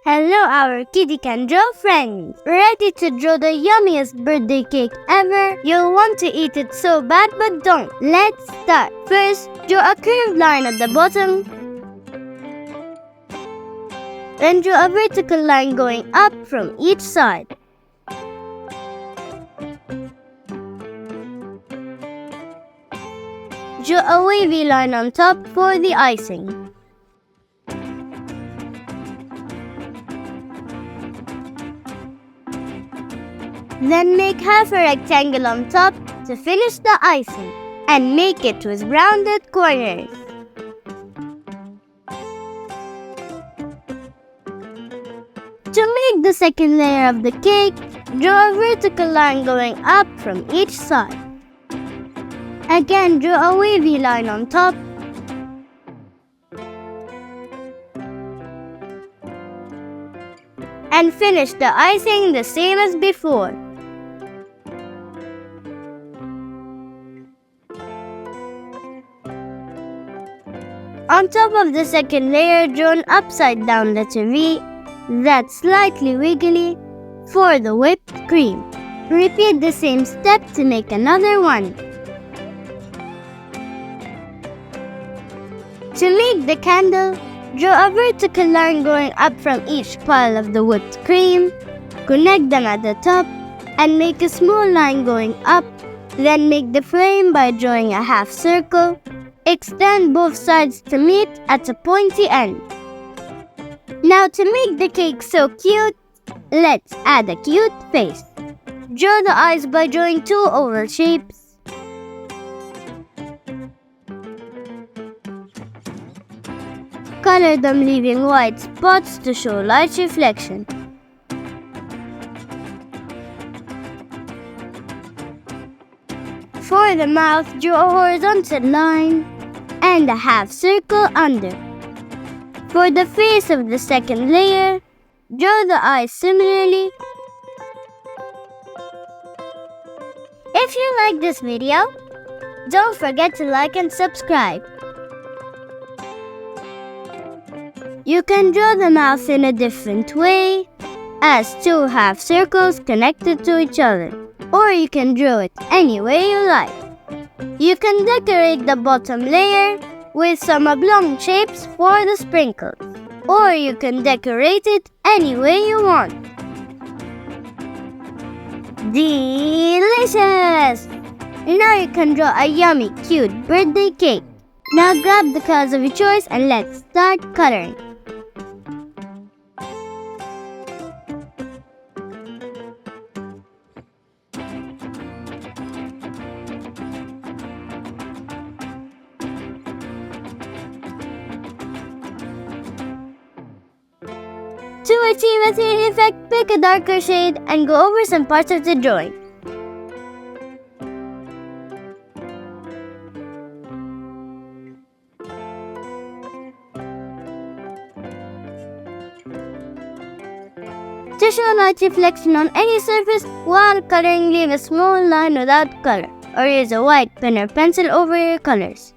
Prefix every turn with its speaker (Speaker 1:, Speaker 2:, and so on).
Speaker 1: Hello, our Kitty Can Draw friends! Ready to draw the yummiest birthday cake ever? You'll want to eat it so bad, but don't. Let's start. First, draw a curved line at the bottom. Then draw a vertical line going up from each side. Draw a wavy line on top for the icing. Then make half a rectangle on top to finish the icing and make it with rounded corners. To make the second layer of the cake, draw a vertical line going up from each side. Again, draw a wavy line on top. And finish the icing the same as before. On top of the second layer, draw an upside down letter V that's slightly wiggly for the whipped cream. Repeat the same step to make another one. To make the candle, draw a vertical line going up from each pile of the whipped cream, connect them at the top, and make a small line going up. Then make the flame by drawing a half circle. Extend both sides to meet at a pointy end. Now to make the cake so cute, let's add a cute face. Draw the eyes by drawing two oval shapes. Color them, leaving white spots to show light reflection. For the mouth, draw a horizontal line and a half circle under. For the face of the second layer, draw the eyes similarly. If you like this video, don't forget to like and subscribe. You can draw the mouth in a different way, as two half circles connected to each other, or you can draw it any way you like. You can decorate the bottom layer with some oblong shapes for the sprinkles, or you can decorate it any way you want. Delicious! Now you can draw a yummy, cute birthday cake. Now grab the colors of your choice and let's start coloring. To achieve a 3D effect, pick a darker shade and go over some parts of the drawing. To show light reflection on any surface while coloring, leave a small line without color, or use a white pen or pencil over your colors.